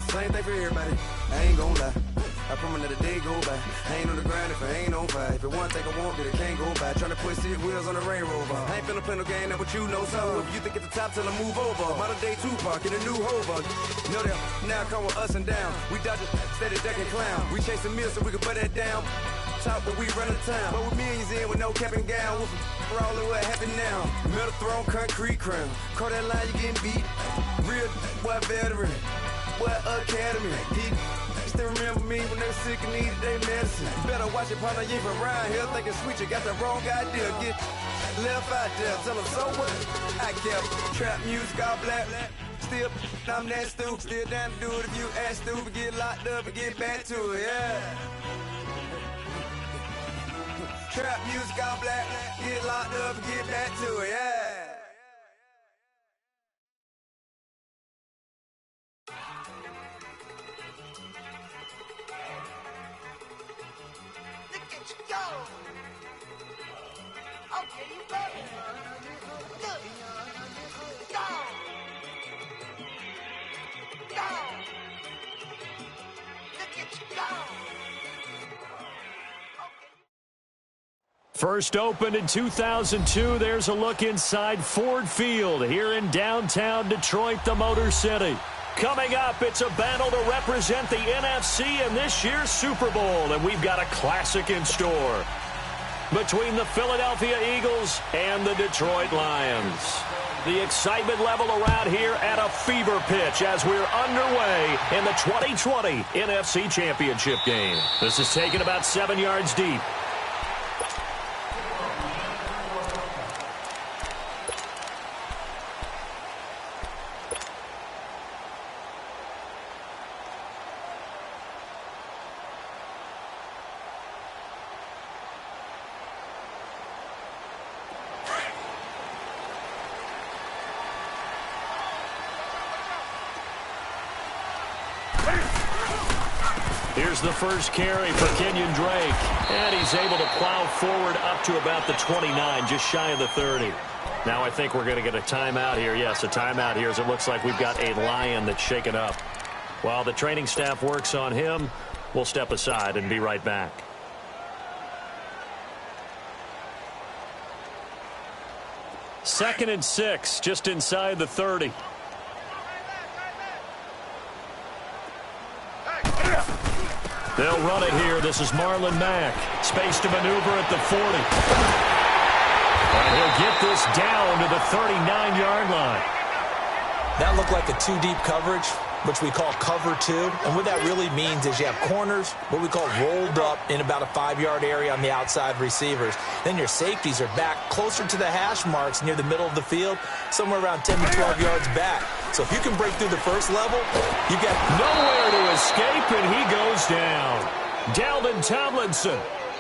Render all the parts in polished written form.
Same thing for everybody. I ain't gon' lie. I promise that a day go by. I ain't on the grind if I ain't on fire. If it one thing I want, then it can't go by. Tryna put 6 wheels on the Range Rover. I ain't finna play no game, that what you know. So if you think at the top, tell them move over. Modern day Tupac in a new Hova. Know that now come with us and down. We dodge it, steady duck and clown. We chasing meals so we can put that down. Top, but we run the town. But with millions in with no cap and gown. We're all in what happened now. Metal throne, concrete crown. Call that line, you getting beat. Real, what veteran. What academy. Deep. Still remember me when they were sick and needed their medicine. You better watch it, partner, you ain't from around here thinking sweet, you got the wrong idea. Get left out there, tell them so what? I kept trap music all black. Still, I'm that stupid. Still down to do it if you ask stupid. Get locked up and get back to it, yeah. Trap music all black. Get locked up and get back to it, yeah. First opened in 2002, there's a look inside Ford Field here in downtown Detroit, the Motor City. Coming up, it's a battle to represent the NFC in this year's Super Bowl, and we've got a classic in store between the Philadelphia Eagles and the Detroit Lions. The excitement level around here at a fever pitch as we're underway in the 2020 NFC Championship game. This is taken about 7 yards deep. Here's the first carry for Kenyon Drake. And he's able to plow forward up to about the 29, just shy of the 30. Now I think we're going to get a timeout here. Yes, a timeout here as it looks like we've got a Lion that's shaken up. While the training staff works on him, we'll step aside and be right back. Second and 6, just inside the 30. They'll run it here. This is Marlon Mack. Space to maneuver at the 40. And he'll get this down to the 39-yard line. That looked like a two-deep coverage, which we call cover two. And what that really means is you have corners, what we call rolled up in about a 5-yard area on the outside receivers. Then your safeties are back closer to the hash marks near the middle of the field, somewhere around 10 to 12 yards back. So if you can break through the first level, you got nowhere to escape, and he goes down. Dalvin Tomlinson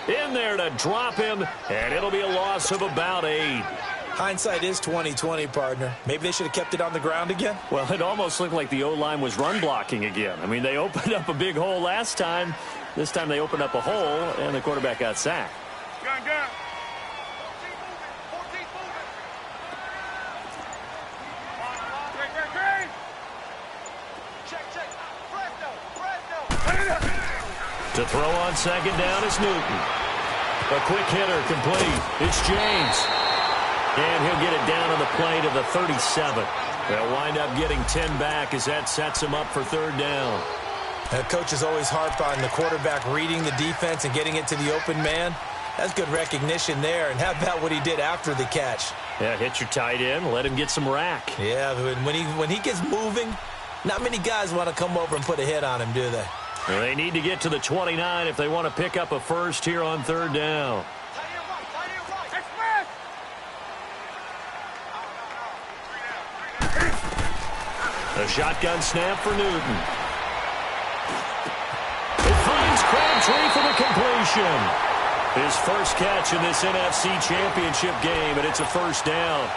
in there to drop him, and it'll be a loss of about 8. Hindsight is 20/20, partner. Maybe they should have kept it on the ground again. Well, it almost looked like the O-line was run blocking again. I mean, they opened up a big hole last time. This time they opened up a hole, and the quarterback got sacked. Gun. To throw on second down is Newton. A quick hitter complete. It's James. And he'll get it down on the play to the 37. They'll wind up getting 10 back as that sets him up for third down. Coaches always harp on the quarterback reading the defense and getting it to the open man. That's good recognition there. And how about what he did after the catch? Yeah, hit your tight end, let him get some rack. Yeah, when he gets moving, not many guys want to come over and put a hit on him, do they? Well, they need to get to the 29 if they want to pick up a first here on third down. A shotgun snap for Newton. It finds Crabtree for the completion. His first catch in this NFC Championship game, and it's a first down.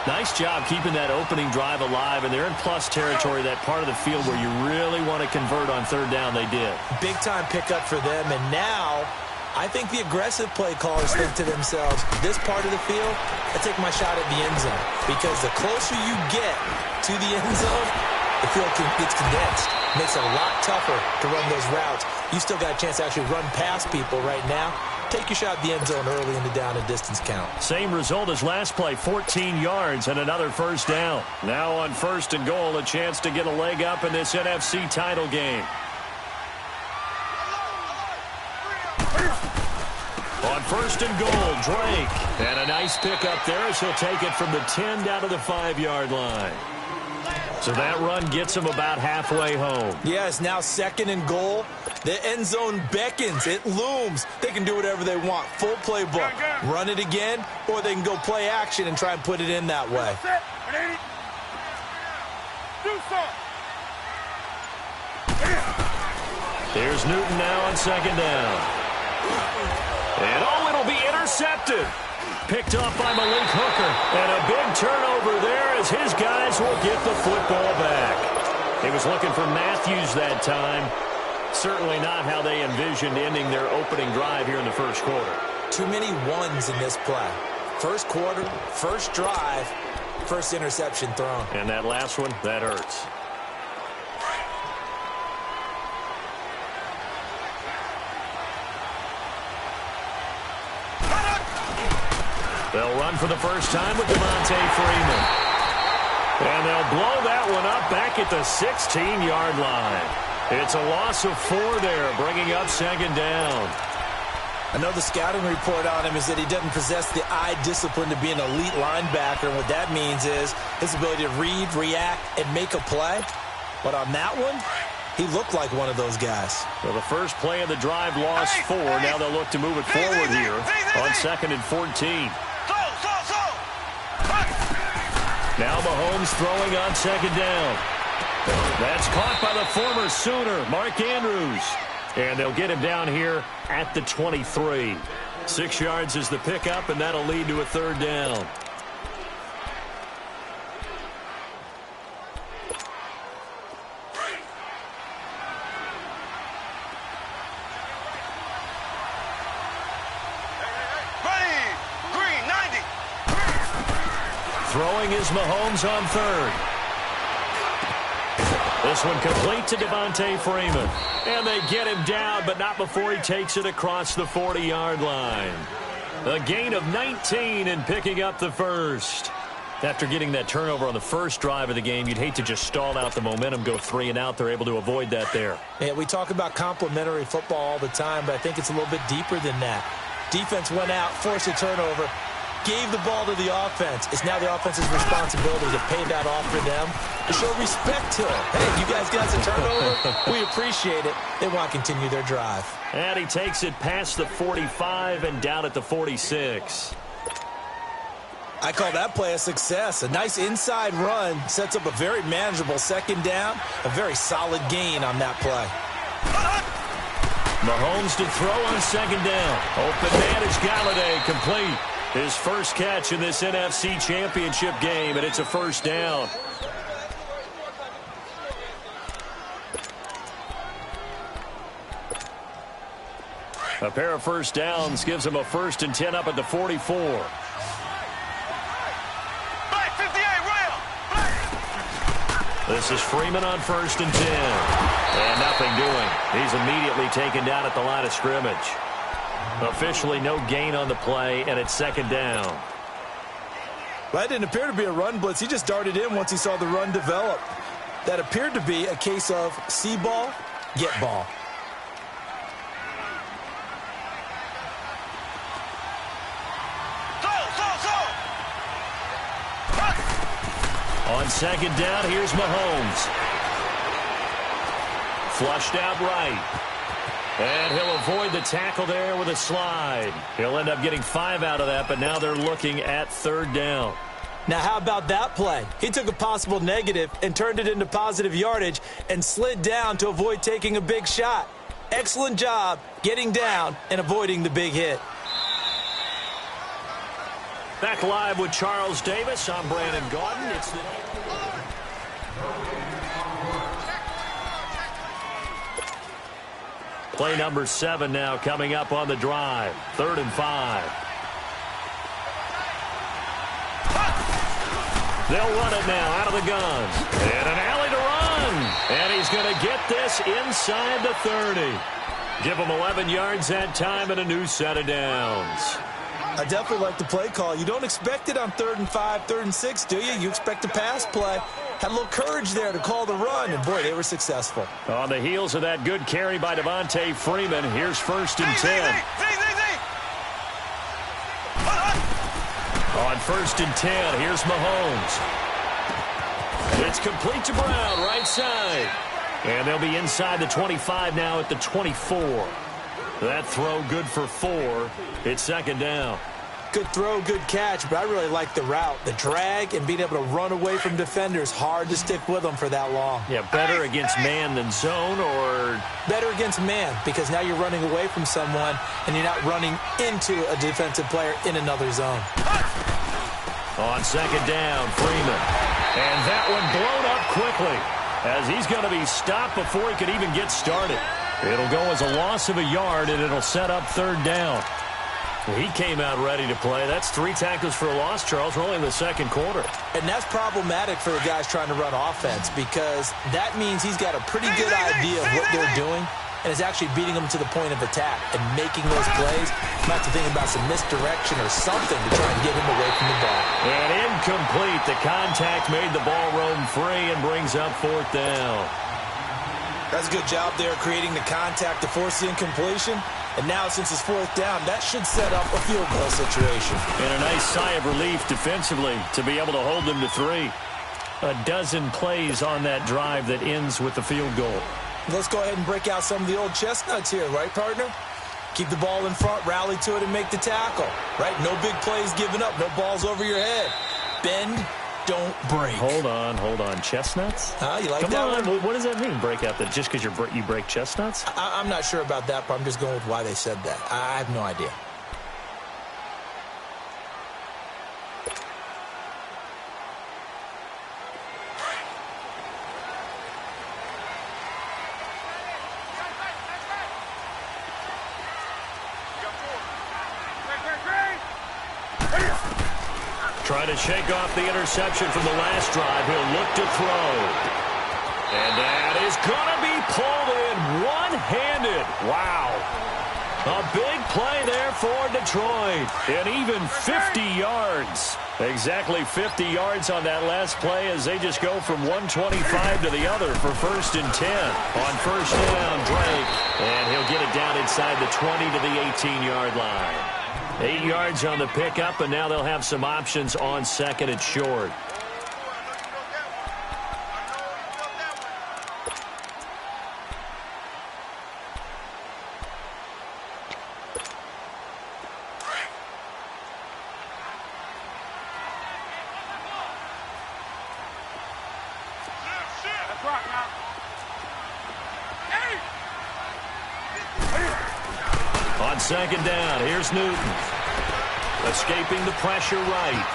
Nice job keeping that opening drive alive, and they're in plus territory, that part of the field where you really want to convert on third down. They did. Big-time pickup for them, and now I think the aggressive play callers think to themselves, this part of the field, I take my shot at the end zone, because the closer you get to the end zone, the field gets condensed. Makes it a lot tougher to run those routes. You still got a chance to actually run past people right now. Take your shot at the end zone early in the down and distance count. Same result as last play, 14 yards and another first down. Now on first and goal, a chance to get a leg up in this NFC title game. On first and goal, Drake. And a nice pickup there as he'll take it from the 10 down to the 5-yard line. So that run gets him about halfway home. Yeah, it's now second and goal. The end zone beckons. It looms. They can do whatever they want. Full playbook. Run it again, or they can go play action and try and put it in that way. Here's Newton now on second down. And it'll be intercepted. Picked off by Malik Hooker. And a big turnover there as his guys will get the football back. He was looking for Matthews that time. Certainly not how they envisioned ending their opening drive here in the first quarter. Too many ones in this play. First quarter, first drive, first interception thrown. And that last one, that hurts. They'll run for the first time with Devontae Freeman. And they'll blow that one up back at the 16-yard line. It's a loss of 4 there, bringing up second down. I know the scouting report on him is that he doesn't possess the eye discipline to be an elite linebacker. And what that means is his ability to read, react, and make a play. But on that one, he looked like one of those guys. Well, the first play of the drive lost 4. Now they'll look to move it forward here on second and 14. Now Mahomes throwing on second down. That's caught by the former Sooner, Mark Andrews. And they'll get him down here at the 23. 6 yards is the pickup, and that'll lead to a third down. Throwing is Mahomes on third. This one complete to Devontae Freeman. And they get him down, but not before he takes it across the 40-yard line. A gain of 19 and picking up the first. After getting that turnover on the first drive of the game, you'd hate to just stall out the momentum, go 3 and out. They're able to avoid that there. Yeah, we talk about complementary football all the time, but I think it's a little bit deeper than that. Defense went out, forced a turnover, gave the ball to the offense. It's now the offense's responsibility to pay that off for them, to show respect to it. Hey, you guys got a turnover? We appreciate it. They want to continue their drive. And he takes it past the 45 and down at the 46. I call that play a success. A nice inside run sets up a very manageable second down. A very solid gain on that play. Mahomes to throw on second down. Open man is Galladay, complete. His first catch in this NFC Championship game, and it's a first down. A pair of first downs gives him a 1st and 10 up at the 44. This is Freeman on 1st and 10. And nothing doing. He's immediately taken down at the line of scrimmage. Officially no gain on the play, and it's second down. Well, that didn't appear to be a run blitz. He just darted in once he saw the run develop. That appeared to be a case of see ball, get ball. On second down, here's Mahomes. Flushed out right. And he'll avoid the tackle there with a slide. He'll end up getting 5 out of that, but now they're looking at third down. Now, how about that play? He took a possible negative and turned it into positive yardage and slid down to avoid taking a big shot. Excellent job getting down and avoiding the big hit. Back live with Charles Davis. I'm Brandon Gordon. It's the... Play number 7 now coming up on the drive. 3rd and 5. They'll run it now out of the gun. And an alley to run. And he's going to get this inside the 30. Give him 11 yards that time and a new set of downs. I definitely like the play call. You don't expect it on 3rd and 5, 3rd and 6, do you? You expect a pass play. Had a little courage there to call the run, and, boy, they were successful. On the heels of that good carry by Devontae Freeman, here's 1st and 10. On 1st and 10, here's Mahomes. It's complete to Brown, right side. And they'll be inside the 25 now at the 24. That throw good for 4. It's 2nd down. Good throw, good catch, but I really like the route. The drag and being able to run away from defenders. Hard to stick with them for that long. Yeah, better against man than zone, or? Better against man, because now you're running away from someone and you're not running into a defensive player in another zone. On 2nd down, Freeman. And that one blown up quickly as he's going to be stopped before he could even get started. It'll go as a loss of a yard, and it'll set up 3rd down. He came out ready to play. That's 3 tackles for a loss, Charles. We're only in the 2nd quarter. And that's problematic for the guys trying to run offense, because that means he's got a pretty good idea of what they're doing and is actually beating them to the point of attack and making those plays. Not to think about some misdirection or something to try and get him away from the ball. And incomplete. The contact made the ball roam free and brings up 4th down. That's a good job there creating the contact to force the incompletion. And now, since it's 4th down, that should set up a field goal situation. And a nice sigh of relief defensively to be able to hold them to 3. A dozen plays on that drive that ends with the field goal. Let's go ahead and break out some of the old chestnuts here, right, partner? Keep the ball in front, rally to it, and make the tackle, right? No big plays given up, no balls over your head. Bend, don't break. Hold on. Chestnuts? You like Come that on. one? What does that mean, break out that? Just because you break chestnuts? I'm not sure about that, but I'm just going with why they said that. I have no idea. Trying to shake off the interception from the last drive. He'll look to throw. And that is going to be pulled in one-handed. Wow. A big play there for Detroit. And even 50 yards. Exactly 50 yards on that last play as they just go from 125 to the other for 1st and 10. On 1st down, Drake. And he'll get it down inside the 20 to the 18-yard line. 8 yards on the pickup, and now they'll have some options on 2nd and short. On 2nd down, here's Newton. Escaping the pressure right.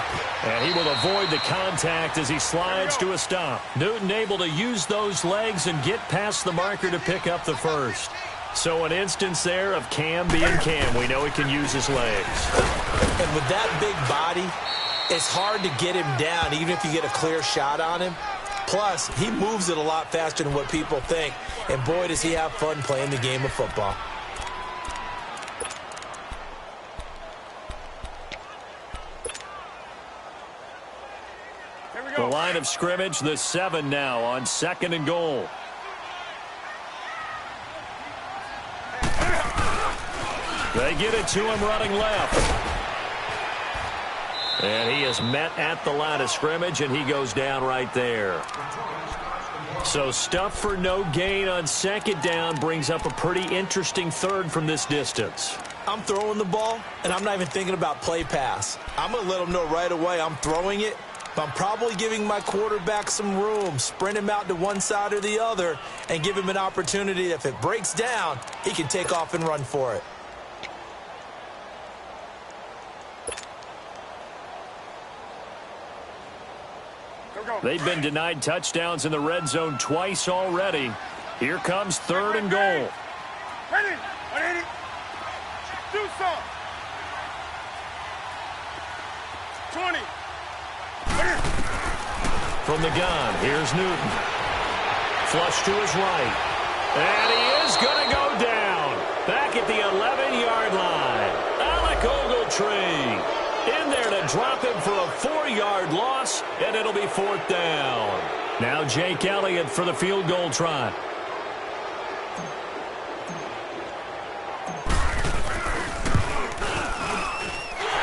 And he will avoid the contact as he slides to a stop. Newton able to use those legs and get past the marker to pick up the 1st. So an instance there of Cam being Cam. We know he can use his legs. And with that big body, it's hard to get him down, even if you get a clear shot on him. Plus, he moves it a lot faster than what people think. And boy, does he have fun playing the game of football. The line of scrimmage, the 7 now on 2nd and goal. They get it to him running left. And he is met at the line of scrimmage, and he goes down right there. So stuff for no gain on 2nd down brings up a pretty interesting 3rd from this distance. I'm throwing the ball, and I'm not even thinking about play pass. I'm going to let them know right away I'm throwing it. But I'm probably giving my quarterback some room, sprint him out to one side or the other, and give him an opportunity. If it breaks down, he can take off and run for it. They've been denied touchdowns in the red zone twice already. Here comes 3rd and goal. Ready? Do some. 20. From the gun, here's Newton. Flush to his right. And he is going to go down. Back at the 11-yard line. Alec Ogletree in there to drop him for a 4-yard loss, and it'll be 4th down. Now Jake Elliott for the field goal try.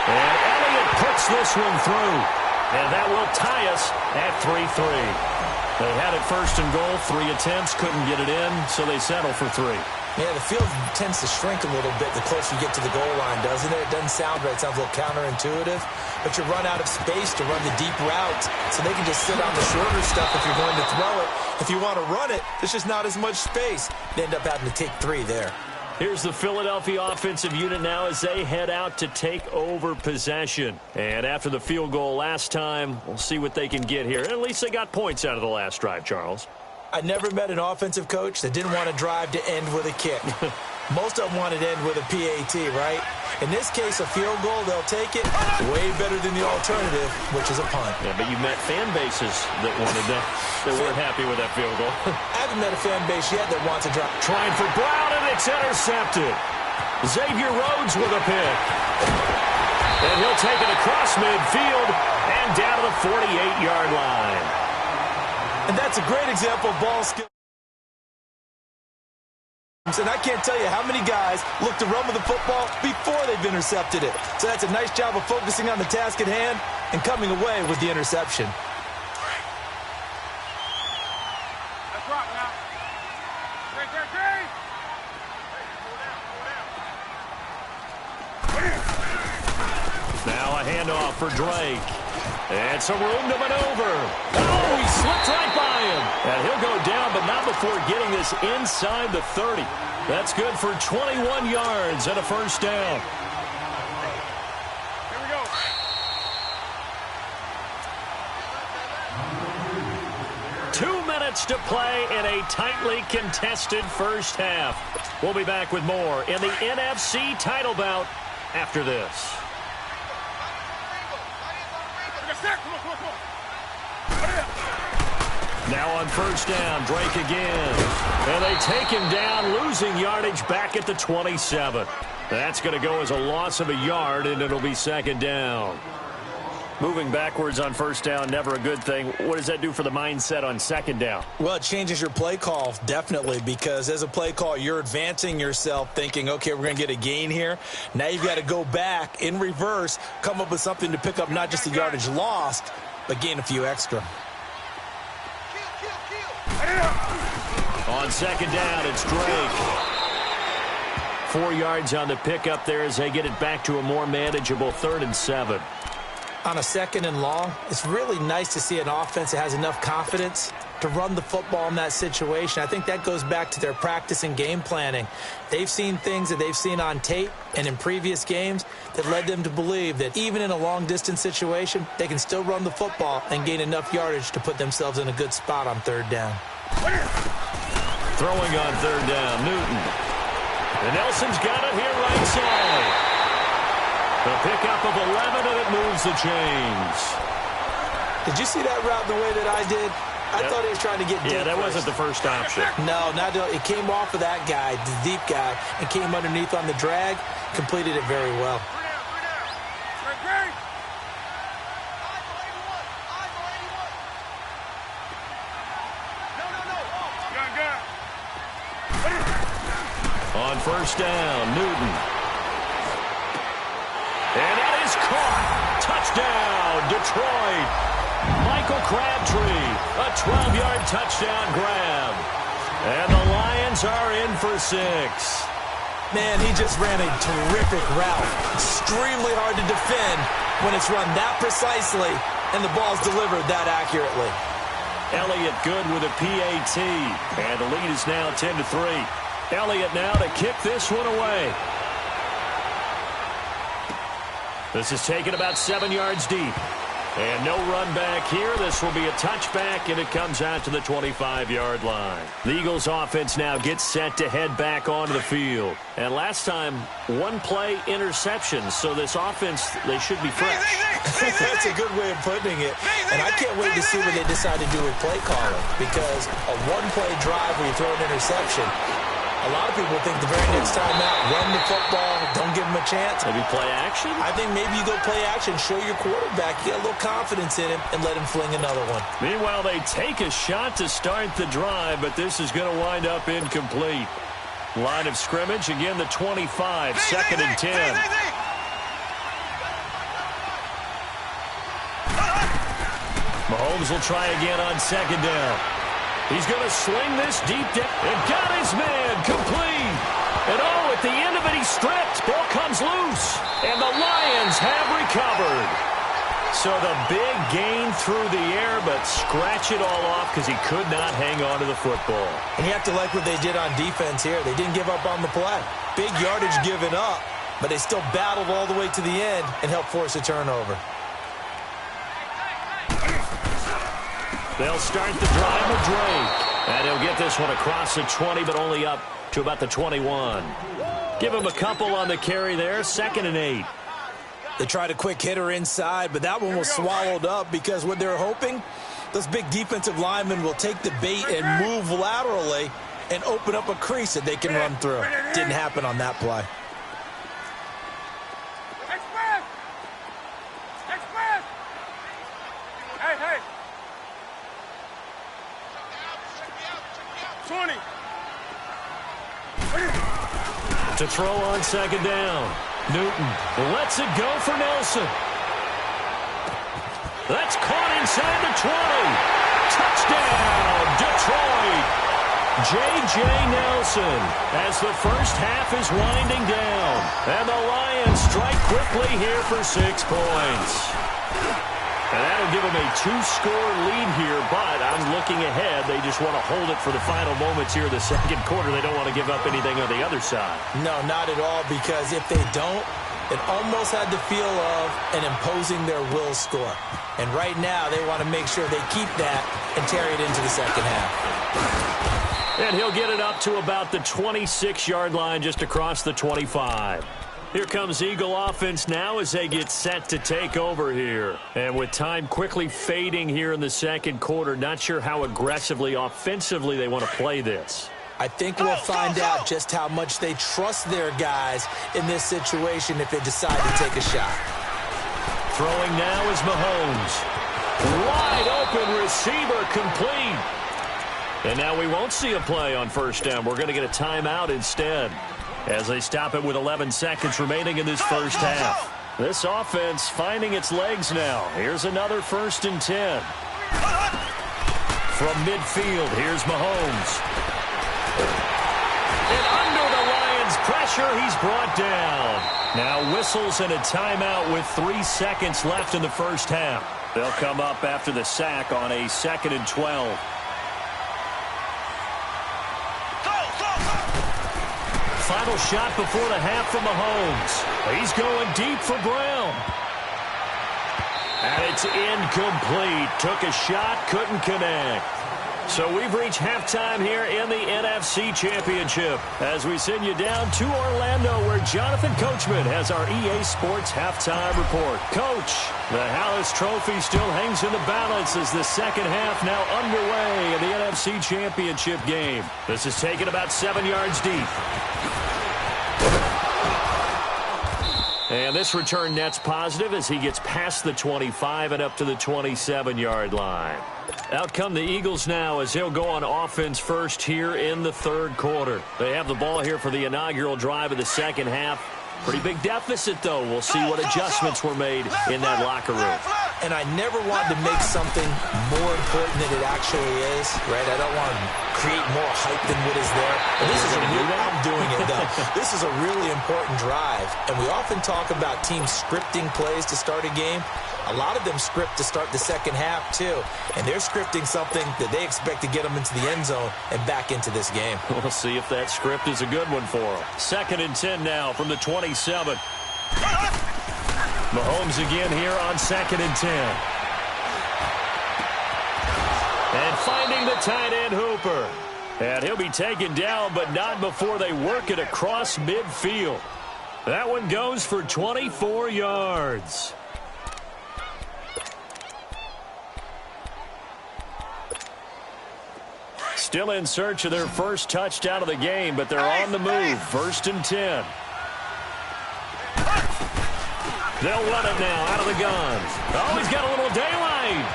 And Elliott puts this one through. And that will tie us at 3-3. They had it first and goal, 3 attempts, couldn't get it in, so they settle for 3. Yeah, the field tends to shrink a little bit the closer you get to the goal line, doesn't it? It doesn't sound right. It sounds a little counterintuitive. But you run out of space to run the deep routes, so they can just sit on the shorter stuff if you're going to throw it. If you want to run it, there's just not as much space. They end up having to take 3 there. Here's the Philadelphia offensive unit now as they head out to take over possession. And after the field goal last time, we'll see what they can get here. At least they got points out of the last drive, Charles. I never met an offensive coach that didn't want to drive to end with a kick. Most of them wanted to end with a PAT, right? In this case, a field goal, they'll take it way better than the alternative, which is a punt. Yeah, but you met fan bases that wanted that. They weren't happy with that field goal. I haven't met a fan base yet that wants to drive. Trying for Brown, and it's intercepted. Xavier Rhodes with a pick. And he'll take it across midfield and down to the 48-yard line. And that's a great example of ball skill. And I can't tell you how many guys look to run with the football before they've intercepted it. So that's a nice job of focusing on the task at hand and coming away with the interception. That's right now. Great. Now a handoff for Drake. It's a room to maneuver. Oh, he slipped right by him. And he'll go down, but not before getting this inside the 30. That's good for 21 yards and a first down. Here we go. Two minutes to play in a tightly contested first half. We'll be back with more in the NFC title bout after this. Now on first down, Drake again. And they take him down, losing yardage back at the 27. That's going to go as a loss of a yard, and it'll be second down. Moving backwards on first down, never a good thing. What does that do for the mindset on second down? Well, it changes your play call, definitely, because as a play call, you're advancing yourself thinking, okay, we're going to get a gain here. Now you've got to go back in reverse, come up with something to pick up not just the yardage lost, but gain a few extra. On second down, it's Drake. 4 yards on the pickup there as they get it back to a more manageable 3rd and 7. On a second and long, it's really nice to see an offense that has enough confidence to run the football in that situation. I think that goes back to their practice and game planning. They've seen things that they've seen on tape and in previous games that led them to believe that even in a long-distance situation, they can still run the football and gain enough yardage to put themselves in a good spot on third down. Throwing on third down, Newton. And Nelson's got it here right side. The pickup of 11, and it moves the chains. Did you see that route the way that I did? I thought he was trying to get deep. Yeah, that wasn't the first option. No, it came off of that guy, the deep guy, and came underneath on the drag, completed it very well. On first down, Newton. And that is caught. Touchdown, Detroit. Michael Crabtree, a 12-yard touchdown grab. And the Lions are in for 6. Man, he just ran a terrific route. Extremely hard to defend when it's run that precisely and the ball's delivered that accurately. Elliott good with a PAT. And the lead is now 10-3. Elliott now to kick this one away. This is taken about 7 yards deep. And no run back here. This will be a touchback, and it comes out to the 25-yard line. The Eagles offense now gets set to head back onto the field. And last time, one-play interception. So this offense, they should be fresh. That's a good way of putting it. And I can't wait to see what they decide to do with play calling. Because a one-play drive where you throw an interception, a lot of people think the very next time out, run the football, don't give him a chance. Maybe play action? I think maybe you go play action, show your quarterback, get a little confidence in him, and let him fling another one. Meanwhile, they take a shot to start the drive, but this is going to wind up incomplete. Line of scrimmage, again the 25, second and 10. Mahomes will try again on second down. He's going to sling this deep down and got his man complete. And at the end of it, he stripped. Ball comes loose. And the Lions have recovered. So the big gain through the air, but scratch it all off because he could not hang on to the football. And you have to like what they did on defense here. They didn't give up on the play. Big yardage given up, but they still battled all the way to the end and helped force a turnover. They'll start the drive with Drake. And he'll get this one across the 20, but only up to about the 21. Give him a couple on the carry there. Second and 8. They tried a quick hitter inside, but that one was swallowed up because what they're hoping, those big defensive linemen will take the bait and move laterally and open up a crease that they can run through. Didn't happen on that play. Hey. 20. To throw on second down. Newton lets it go for Nelson. That's caught inside the 20. Touchdown, Detroit. J.J. Nelson as the first half is winding down. And the Lions strike quickly here for 6 points. And that'll give them a 2-score lead here, but I'm looking ahead. They just want to hold it for the final moments here in the second quarter. They don't want to give up anything on the other side. No, not at all, because if they don't, it almost had the feel of an imposing their will score. And right now, they want to make sure they keep that and carry it into the second half. And he'll get it up to about the 26-yard line, just across the 25. Here comes Eagle offense now as they get set to take over here. And with time quickly fading here in the second quarter, not sure how aggressively, offensively they want to play this. I think we'll find out just how much they trust their guys in this situation if they decide to take a shot. Throwing now is Mahomes. Wide open receiver complete. And now we won't see a play on first down. We're going to get a timeout instead, as they stop it with 11 seconds remaining in this first half. This offense finding its legs now. Here's another 1st and 10. From midfield, here's Mahomes. And under the Lions' pressure, he's brought down. Now whistles and a timeout with 3 seconds left in the first half. They'll come up after the sack on a 2nd and 12. Final shot before the half from Mahomes. He's going deep for Brown. And it's incomplete. Took a shot, couldn't connect. So we've reached halftime here in the NFC Championship as we send you down to Orlando, where Jonathan Coachman has our EA Sports halftime report. Coach, the Hallis Trophy still hangs in the balance as the second half now underway in the NFC Championship game. This is taken about 7 yards deep. And this return net's positive as he gets past the 25 and up to the 27-yard line. Out come the Eagles now as they'll go on offense first here in the third quarter. They have the ball here for the inaugural drive of the second half. Pretty big deficit, though. We'll see what adjustments were made in that locker room. And I never wanted to make something more important than it actually is, right? I don't want to create more hype than what is there. But this is I'm doing it, though. This is a really important drive. And we often talk about teams scripting plays to start a game. A lot of them script to start the second half, too. And they're scripting something that they expect to get them into the end zone and back into this game. We'll see if that script is a good one for them. 2nd and 10 now from the 27. Mahomes again here on 2nd and 10. And finding the tight end Hooper. And he'll be taken down, but not before they work it across midfield. That one goes for 24 yards. Still in search of their first touchdown of the game, but they're on the move. 1st and 10. They'll run it now out of the gun. Oh, he's got a little daylight.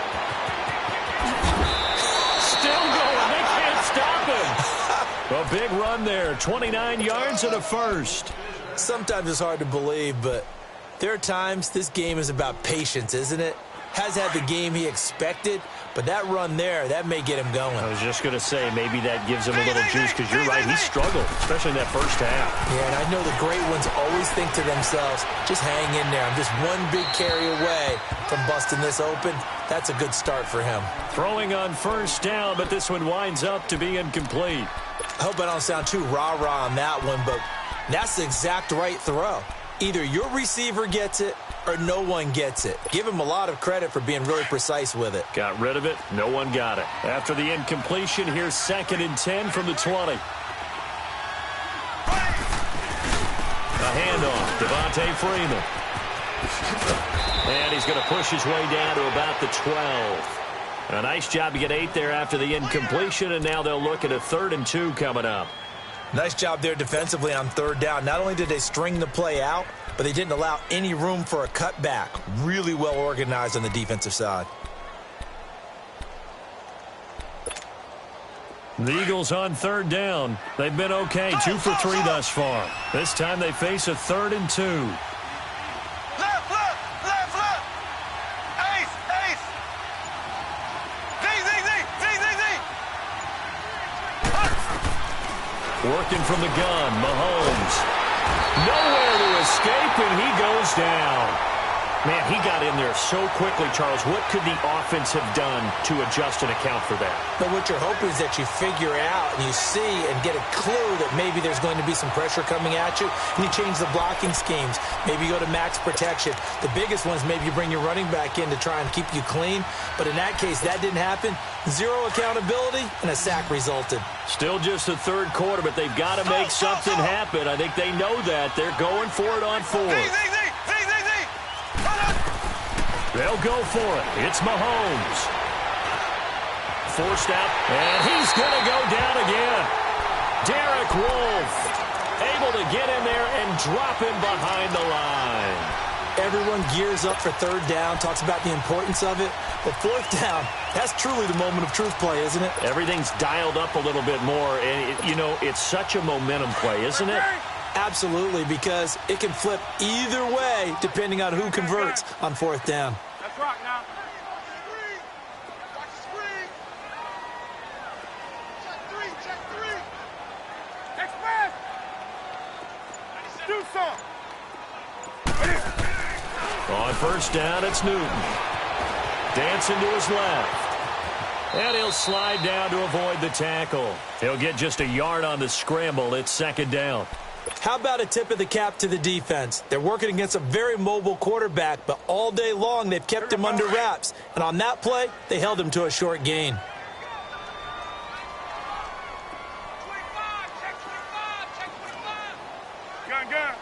Still going. They can't stop him. A big run there. 29 yards and a first. Sometimes it's hard to believe, but there are times this game is about patience, isn't it? Has had the game he expected, but that run there, that may get him going. I was just going to say, maybe that gives him a little juice, because you're right, he struggled, especially in that first half. Yeah, and I know the great ones always think to themselves, just hang in there. I'm just one big carry away from busting this open. That's a good start for him. Throwing on 1st down, but this one winds up to be incomplete. I hope I don't sound too rah-rah on that one, but that's the exact right throw. Either your receiver gets it or no one gets it. Give him a lot of credit for being really precise with it. Got rid of it. No one got it. After the incompletion, here's 2nd and 10 from the 20. A handoff. Devontae Freeman. And he's going to push his way down to about the 12. A nice job to get 8 there after the incompletion, and now they'll look at a 3rd and 2 coming up. Nice job there defensively on 3rd down. Not only did they string the play out, but they didn't allow any room for a cutback. Really well organized on the defensive side. The Eagles on 3rd down. They've been okay, 2 for 3 thus far. This time they face a 3rd and 2. Left, left, left, left. Ace, ace. Z, Z, Z, Z, Z, Z. Working from the gun, Mahomes. Nowhere to escape, and he goes down. Man, he got in there so quickly, Charles. What could the offense have done to adjust and account for that? But what you're hoping is that you figure out and you see and get a clue that maybe there's going to be some pressure coming at you, and you change the blocking schemes. Maybe you go to max protection. The biggest ones, maybe you bring your running back in to try and keep you clean. But in that case, that didn't happen. Zero accountability, and a sack resulted. Still just the 3rd quarter, but they've got to make something happen. I think they know that. They're going for it on 4th. They'll go for it. It's Mahomes. Forced out, and he's going to go down again. Derek Wolfe able to get in there and drop him behind the line. Everyone gears up for 3rd down, talks about the importance of it. But 4th down, that's truly the moment of truth play, isn't it? Everything's dialed up a little bit more, and, you know, it's such a momentum play, isn't it? Absolutely, because it can flip either way depending on who converts on 4th down. Let's rock now. Watch the screen. Check three. Express. Do some. On 1st down, it's Newton. Dancing to his left. And he'll slide down to avoid the tackle. He'll get just a yard on the scramble. It's 2nd down. How about a tip of the cap to the defense? They're working against a very mobile quarterback, but all day long they've kept him under wraps. And on that play, they held him to a short gain. Gun.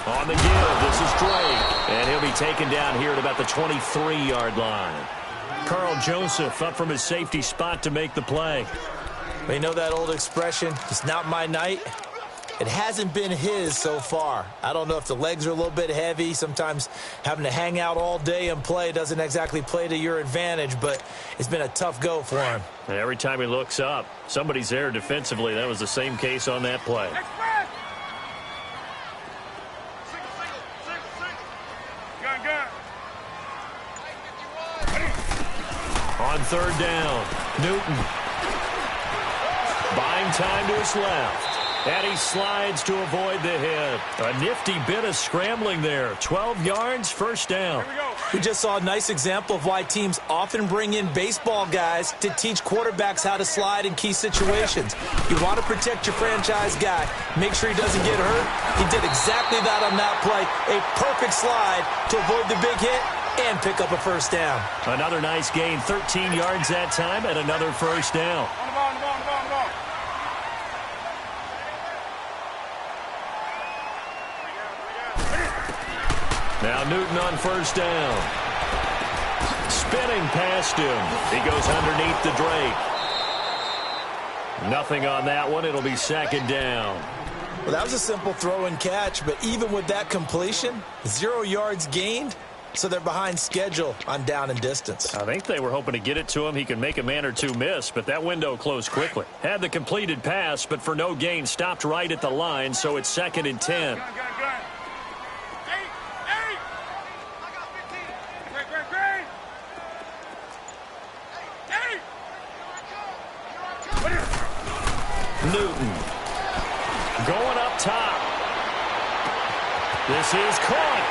On the give, this is Drake. And he'll be taken down here at about the 23-yard line. Carl Joseph up from his safety spot to make the play. You know that old expression, it's not my night? It hasn't been his so far. I don't know if the legs are a little bit heavy. Sometimes having to hang out all day and play doesn't exactly play to your advantage, but it's been a tough go for him. And every time he looks up, somebody's there defensively. That was the same case on that play. Express. Gun. On 3rd down, Newton. Buying time to his left. And he slides to avoid the hit. A nifty bit of scrambling there. 12 yards, first down. We just saw a nice example of why teams often bring in baseball guys to teach quarterbacks how to slide in key situations. You want to protect your franchise guy. Make sure he doesn't get hurt. He did exactly that on that play. A perfect slide to avoid the big hit and pick up a first down. Another nice gain, 13 yards that time, and another first down. Now Newton on first down. Spinning past him. He goes underneath the Drake. Nothing on that one. It'll be second down. Well, that was a simple throw and catch, but even with that completion, 0 yards gained, so they're behind schedule on down and distance. I think they were hoping to get it to him. He can make a man or two miss, but that window closed quickly. Had the completed pass, but for no gain, stopped right at the line, so it's second and 10. Newton going up top. This is caught.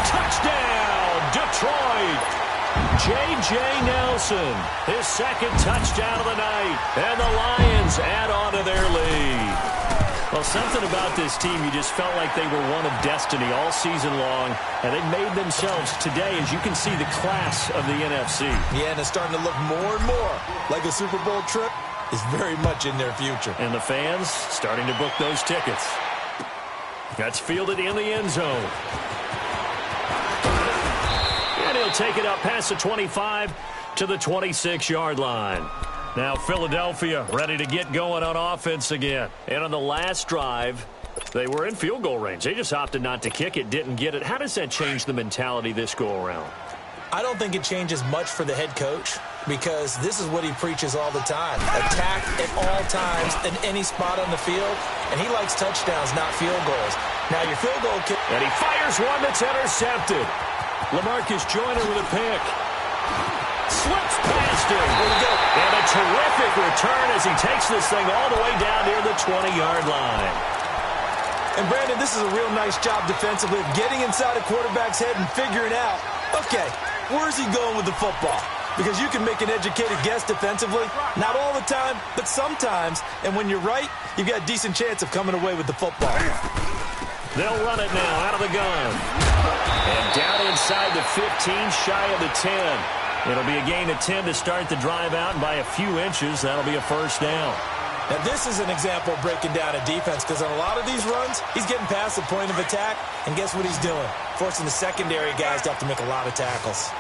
Touchdown, Detroit. J.J. Nelson, his second touchdown of the night. And the Lions add on to their lead. Well, something about this team, you just felt like they were one of destiny all season long, and they made themselves today, as you can see, the class of the NFC. Yeah, and it's starting to look more and more like a Super Bowl trip is very much in their future. And the fans starting to book those tickets. That's fielded in the end zone. And he'll take it up past the 25 to the 26-yard line. Now Philadelphia ready to get going on offense again. And on the last drive, they were in field goal range. They just opted not to kick it, didn't get it. How does that change the mentality this go-around? I don't think it changes much for the head coach because this is what he preaches all the time. Attack at all times in any spot on the field, and he likes touchdowns, not field goals. Now, your field goal kick... And he fires one that's intercepted. LaMarcus Joyner with a pick. Slips past him. There we go. And a terrific return as he takes this thing all the way down near the 20-yard line. And, Brandon, this is a real nice job defensively of getting inside a quarterback's head and figuring out, okay, where's he going with the football? Because you can make an educated guess defensively. Not all the time, but sometimes. And when you're right, you've got a decent chance of coming away with the football. They'll run it now out of the gun. And down inside the 15, shy of the 10. It'll be a gain of 10 to start the drive out, and by a few inches, that'll be a first down. Now, this is an example of breaking down a defense because on a lot of these runs, he's getting past the point of attack, and guess what he's doing? Forcing the secondary guys to have to make a lot of tackles.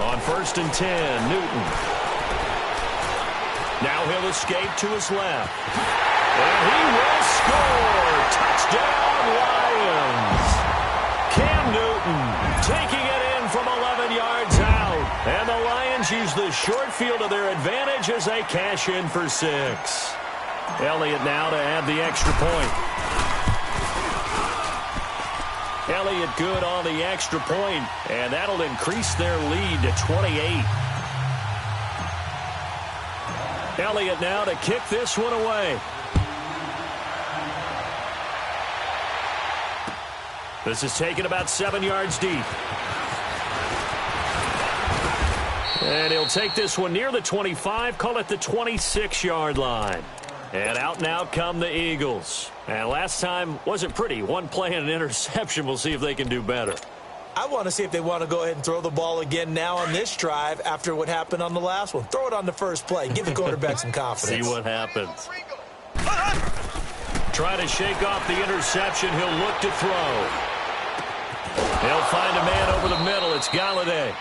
On first and 10, Newton. Now he'll escape to his left. And he will score! Touchdown, Lions! Cam Newton taking it in from 11 yards out. And the Lions use the short field to their advantage as they cash in for 6. Elliott now to add the extra point. Elliott good on the extra point, and that'll increase their lead to 28. Elliott now to kick this one away. This is taken about 7 yards deep. And he'll take this one near the 25, call it the 26-yard line. And out now come the Eagles. And last time wasn't pretty. One play and an interception. We'll see if they can do better. I want to see if they want to go ahead and throw the ball again now on this drive after what happened on the last one. Throw it on the first play. Give the quarterback some confidence. See what happens. Try to shake off the interception. He'll look to throw. He'll find a man over the middle. It's Galladay.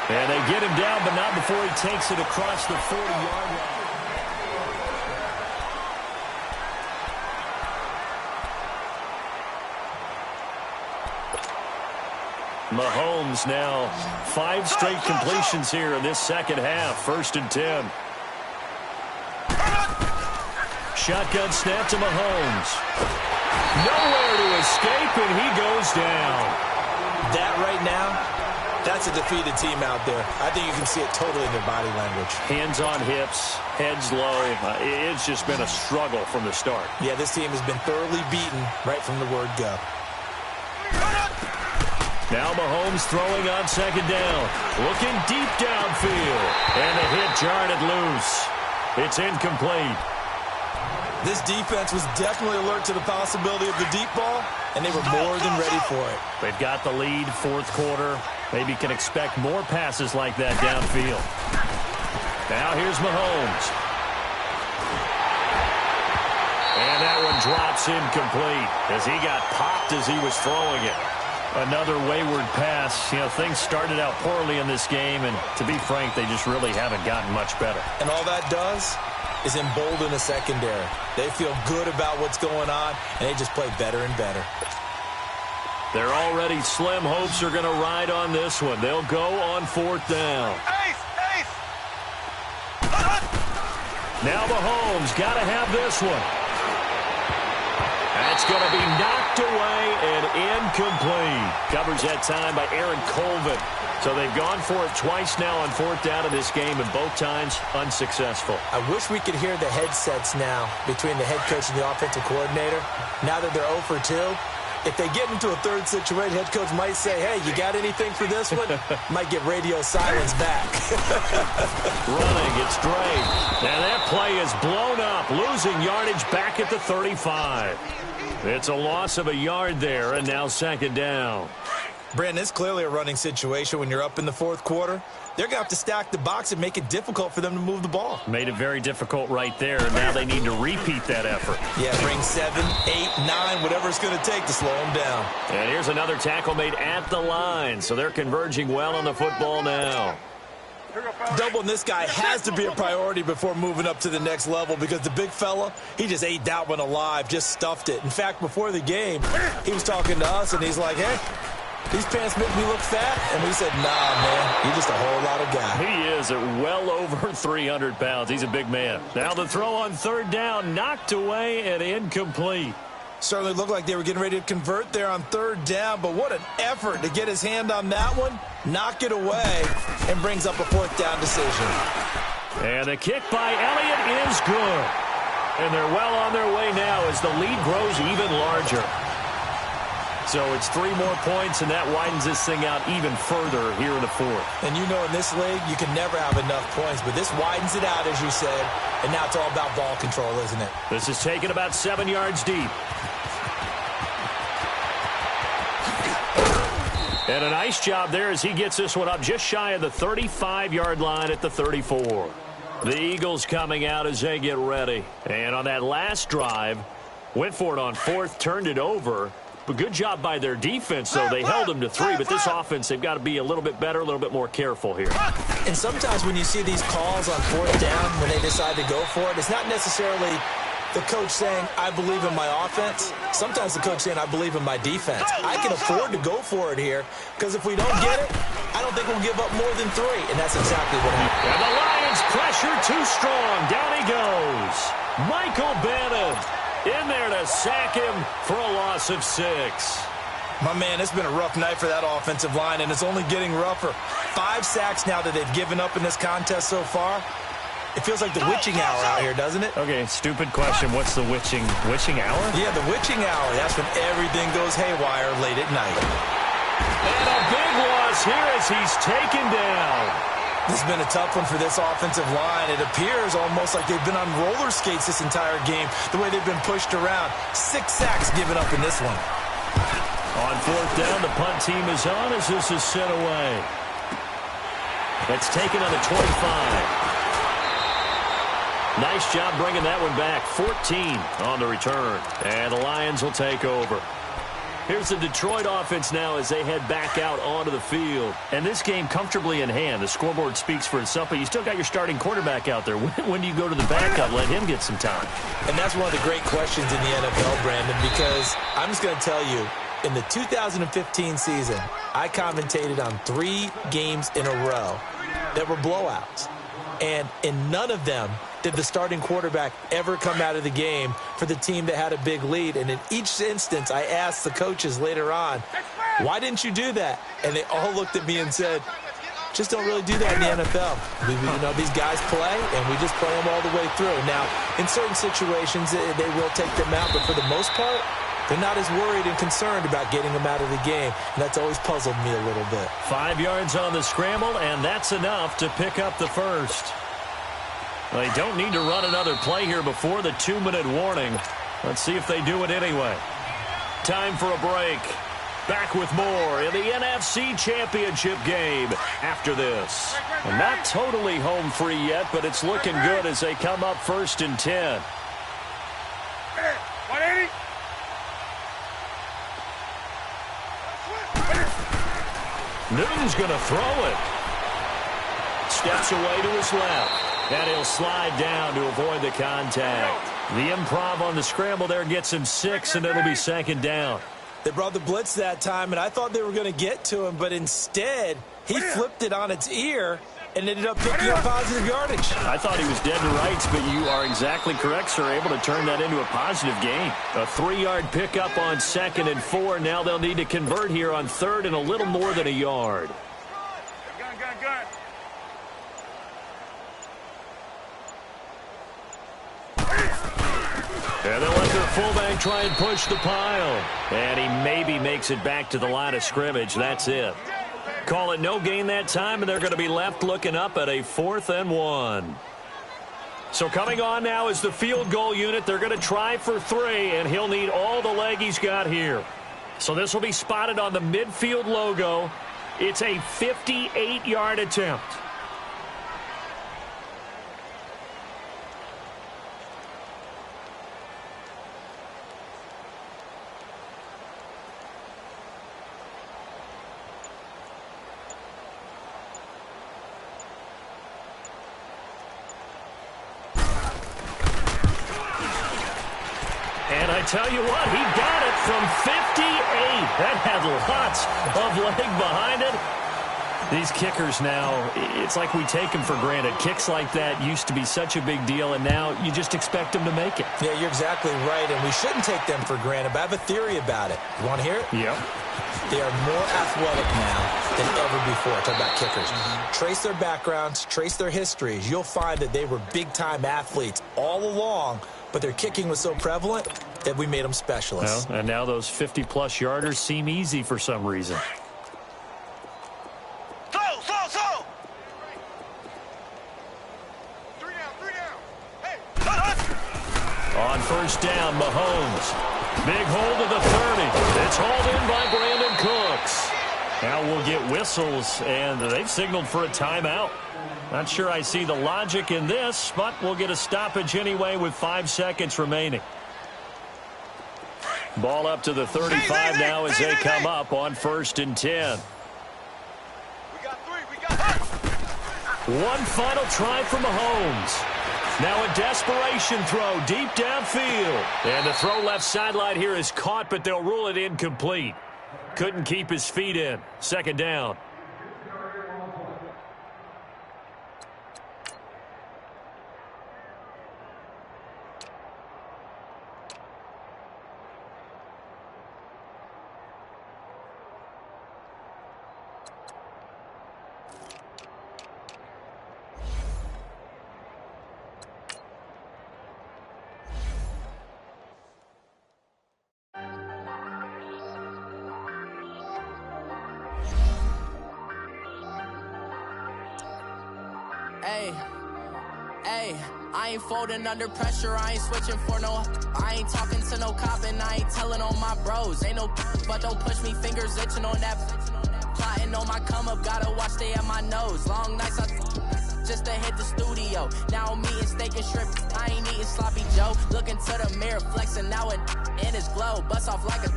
And they get him down, but not before he takes it across the 40-yard line. Mahomes now 5 straight completions here in this second half. First and 10. Shotgun snap to Mahomes. Nowhere to escape, and he goes down. That right now, That's a defeated team out there. I think you can see it totally in their body language. Hands on hips, heads low. It's just been a struggle from the start. Yeah, this team has been thoroughly beaten right from the word go. Now Mahomes throwing on second down. Looking deep downfield. And the hit jarred it loose. It's incomplete. This defense was definitely alert to the possibility of the deep ball, and they were more than ready for it. They've got the lead, fourth quarter. Maybe can expect more passes like that downfield. Now here's Mahomes. And that one drops incomplete as he got popped as he was throwing it. Another wayward pass. You know, things started out poorly in this game, and to be frank, they just really haven't gotten much better. And all that does is embolden the secondary. They feel good about what's going on, and they just play better and better. Their already slim hopes are going to ride on this one. They'll go on fourth down. Ace! Ace! Now Mahomes got to have this one. That's going to be knocked away and incomplete. Covers that time by Aaron Colvin. So they've gone for it twice now on fourth down of this game, and both times unsuccessful. I wish we could hear the headsets now between the head coach and the offensive coordinator. Now that they're 0 for 2, if they get into a third situation, head coach might say, hey, you got anything for this one? Might get radio silence back. Running, it's Drake. And that play is blown up, losing yardage back at the 35. It's a loss of a yard there, and now second down. Brandon, it's clearly a running situation when you're up in the fourth quarter. They're going to have to stack the box and make it difficult for them to move the ball. Made it very difficult right there. Now they need to repeat that effort. Yeah, bring 7, 8, 9, whatever it's going to take to slow them down. And here's another tackle made at the line. So they're converging well on the football now. Doubling this guy has to be a priority before moving up to the next level because the big fella, he just ate that one alive, just stuffed it. In fact, before the game, he was talking to us, and he's like, hey, these pants make me look fat. And we said, nah, man, you're just a whole lot of guy. He is at well over 300 pounds. He's a big man. Now the throw on third down, knocked away and incomplete. Certainly looked like they were getting ready to convert there on third down, but what an effort to get his hand on that one, knock it away, and brings up a fourth down decision. And the kick by Elliott is good. And they're well on their way now as the lead grows even larger. So it's 3 more points, and that widens this thing out even further here in the fourth. And you know in this league, you can never have enough points, but this widens it out, as you said, and now it's all about ball control, isn't it? This is taken about 7 yards deep. And a nice job there as he gets this one up just shy of the 35-yard line at the 34. The Eagles coming out as they get ready. And on that last drive, went for it on fourth, turned it over. But good job by their defense, though. They held them to 3, but this offense, they've got to be a little bit better, a little bit more careful here. And sometimes when you see these calls on fourth down, when they decide to go for it, it's not necessarily the coach saying, I believe in my offense. Sometimes the coach saying, I believe in my defense. I can afford to go for it here, because if we don't get it, I don't think we'll give up more than 3. And that's exactly what happened. And the Lions pressure too strong. Down he goes. Michael Bannon in there to sack him for a loss of 6. My man, it's been a rough night for that offensive line, and it's only getting rougher. 5 sacks now that they've given up in this contest so far. It feels like the witching hour out here, doesn't it? Okay, stupid question. What's the witching hour? Yeah, the witching hour. That's when everything goes haywire late at night. And a big loss here as he's taken down. This has been a tough one for this offensive line. It appears almost like they've been on roller skates this entire game, the way they've been pushed around. 6 sacks given up in this one. On fourth down, the punt team is on as this is sent away. That's taken on the 25. Nice job bringing that one back. 14 on the return. And the Lions will take over. Here's the Detroit offense now as they head back out onto the field. And this game comfortably in hand. The scoreboard speaks for itself, but you still got your starting quarterback out there. When do you go to the backup? Let him get some time. And that's one of the great questions in the NFL, Brandon, because I'm just going to tell you, in the 2015 season, I commentated on 3 games in a row that were blowouts. And in none of them did the starting quarterback ever come out of the game for the team that had a big lead. And in each instance, I asked the coaches later on, Why didn't you do that? And they all looked at me and said, just don't really do that in the NFL. These guys play, and we just play them all the way through. Now, in certain situations, they will take them out, but for the most part, they're not as worried and concerned about getting them out of the game, and that's always puzzled me a little bit. 5 yards on the scramble, and that's enough to pick up the first. They don't need to run another play here before the 2-minute warning. Let's see if they do it anyway. Time for a break. Back with more in the NFC Championship game after this. And not totally home free yet, but it's looking good as they come up 1st and 10. 180. Newton's going to throw it. Steps away to his left. And he'll slide down to avoid the contact. The improv on the scramble there gets him 6, and it'll be 2nd down. They brought the blitz that time, and I thought they were going to get to him, but instead, he flipped it on its ear and ended up picking up positive yardage. I thought he was dead to rights, but you are exactly correct, sir. Able to turn that into a positive gain. A 3-yard pickup on 2nd and 4. Now they'll need to convert here on 3rd and a little more than a yard. Gun. And they'll let their fullback try and push the pile. And he maybe makes it back to the line of scrimmage. That's it. Call it no gain that time, and they're going to be left looking up at a 4th and 1. So coming on now is the field goal unit. They're going to try for 3, and he'll need all the leg he's got here. So this will be spotted on the midfield logo. It's a 58-yard attempt. And I tell you what, he got it from 58. That had lots of leg behind it. These kickers now, it's like we take them for granted. Kicks like that used to be such a big deal, and now you just expect them to make it. Yeah, you're exactly right, and we shouldn't take them for granted, but I have a theory about it. You want to hear it? Yep. They are more athletic now than ever before. Talk about kickers. Trace their backgrounds, trace their histories. You'll find that they were big-time athletes all along, but their kicking was so prevalent that we made them specialists. Well, and now those 50-plus yarders seem easy for some reason. Slow. 3 down. Hey. On 1st down, Mahomes. Big hold of the 30. It's hauled in by Brandon Cooks. Now we'll get whistles, and they've signaled for a timeout. Not sure I see the logic in this, but we'll get a stoppage anyway with 5 seconds remaining. Ball up to the 35 now as they come up on 1st and 10. We got 3. One final try for Mahomes. Now a desperation throw deep downfield. And the throw left sideline here is caught, but they'll rule it incomplete. Couldn't keep his feet in. 2nd down. I ain't folding under pressure, I ain't switching for no. I ain't talking to no cop and I ain't telling on my bros. Ain't no but don't push me, fingers itching on that. Plotting on my come up, gotta watch stay at my nose. Long nights just to hit the studio. Now I'm eating steak and shrimp, I ain't eating sloppy Joe. Looking to the mirror, flexing now it in his glow. Bust off like a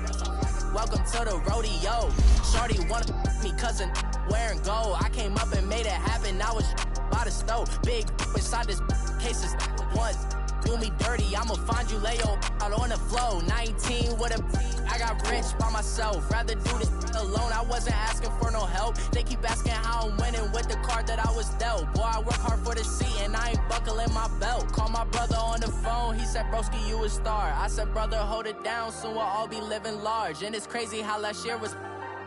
welcome to the rodeo. Shorty wanted me cousin wearing gold. I came up and made it happen, I was by the stove. Big inside this cases once. Do me dirty, I'ma find you lay out on the floor. 19 with a I got rich by myself. Rather do this alone, I wasn't asking for no help. They keep asking how I'm winning with the card that I was dealt. Boy, I work hard for the seat and I ain't buckling my belt. Call my brother on the phone, he said, broski, you a star. I said, brother, hold it down, soon we'll all be living large. And it's crazy how last year was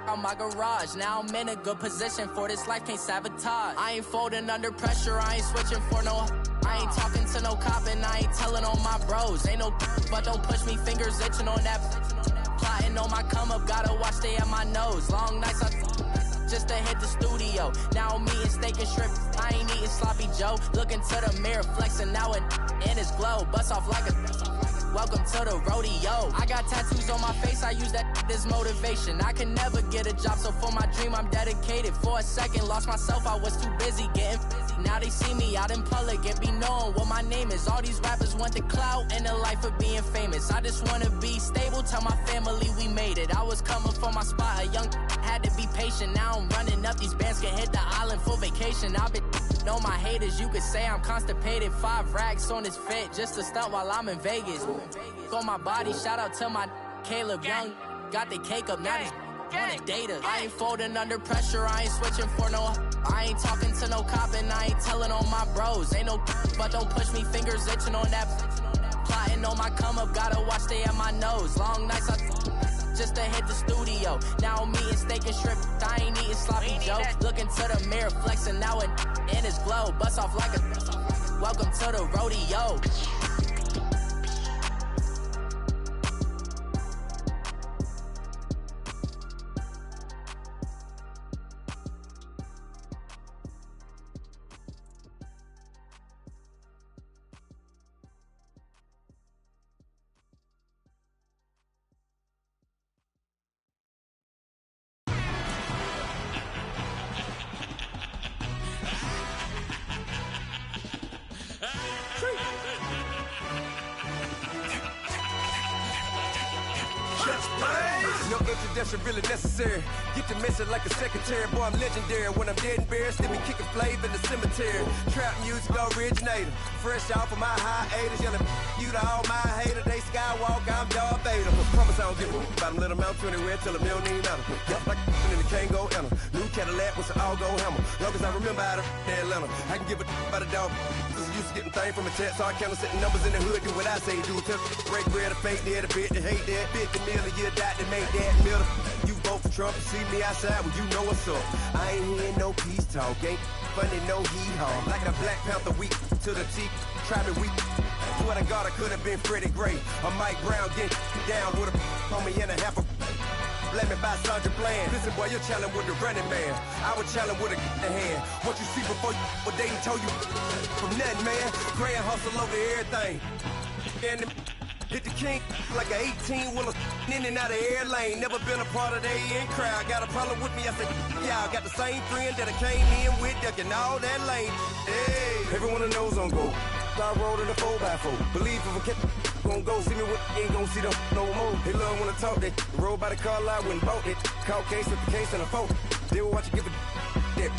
out my garage. Now I'm in a good position for this life, can't sabotage. I ain't folding under pressure, I ain't switching for no. I ain't talking to no cop and I ain't telling on my bros. Ain't no but don't push me, fingers itching on that. Plotting on my come up, gotta watch stay at my nose. Long nights I just to hit the studio. Now I'm eating steak and shrimp, I ain't eating sloppy Joe. Looking to the mirror, flexing now and in his glow. Bust off like a welcome to the rodeo. I got tattoos on my face, I use that as motivation. I can never get a job, so for my dream I'm dedicated. For a second, lost myself, I was too busy getting busy. Now they see me out in public and be knowing what my name is. All these rappers want the clout and the life of being famous. I just wanna be stable, tell my family we made it. I was coming for my spot, a young had to be patient. Now I'm running up, these bands can hit the island for vacation. I've been know my haters, you could say I'm constipated. 5 racks on his fit, just to stunt while I'm in Vegas. On my body, shout out to my Caleb Young. Got the cake up, now these wanna data. I ain't folding under pressure, I ain't switching for no. I ain't talking to no cop and I ain't telling on my bros. Ain't no but don't push me, fingers itching on that. Plotting on my come up, gotta watch stay at my nose. Long nights I just to hit the studio. Now I'm eating steak and shrimp, I ain't eating sloppy Joe. Looking to the mirror, flexing now and in his glow. Bust off like a welcome to the rodeo. No introduction really necessary. Get to message like a secretary. Boy, I'm legendary. When I'm dead and buried, still be kicking flavor in the cemetery. Trap music originator. Fresh off of my hiatus. Yelling you to all my haters. They skywalk, I'm Darth Vader. Promise I don't give a about them little mount to anywhere till them don't need matter. Yup, like and the can't go enter. New Cadillac with an all-go hammer. Long as I remember out of Atlanta, I can give a about a dog. Used to getting things from a text, so I count setting numbers in the hood. Do what I say, do. Tell break bread, a fake there, the bit, the hate that. 50 million, you die to make that middle. You vote for Trump, you see me outside, well, you know what's up. I ain't hearing no peace talk, ain't funny, no hee-haw. Like a Black Panther week to the teeth, try me weak. Swear to God, I could have been Freddie Gray. Or Mike Brown getting down with a homie and a half a. Let me buy Sandra Bland. Listen, boy, you're challenging with the running man. I was challenging with a hand. What you see before you, what they done told you from nothing, man. Grand hustle over everything. And hit the king like an 18-wheeler in and out of air lane. Never been a part of the in crowd. Got a problem with me, I said, yeah, I got the same friend that I came in with, ducking all that lane. Hey, everyone knows on go. I rolled in a 4x4. Believe if a kid gon' go see me with ain't gon' see them no more. They love when I talk, they roll by the car lot when bought it. Caught case with the case and a phone. They will watch you give a yeah.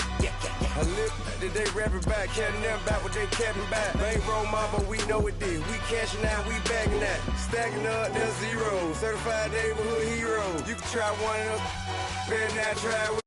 I live today rapping back, carrying them back what they capping back. Bankroll mama, we know it did. We cashing out, we bagging that. Stacking up, there's zero. Certified neighborhood hero. You can try one of them, better not try with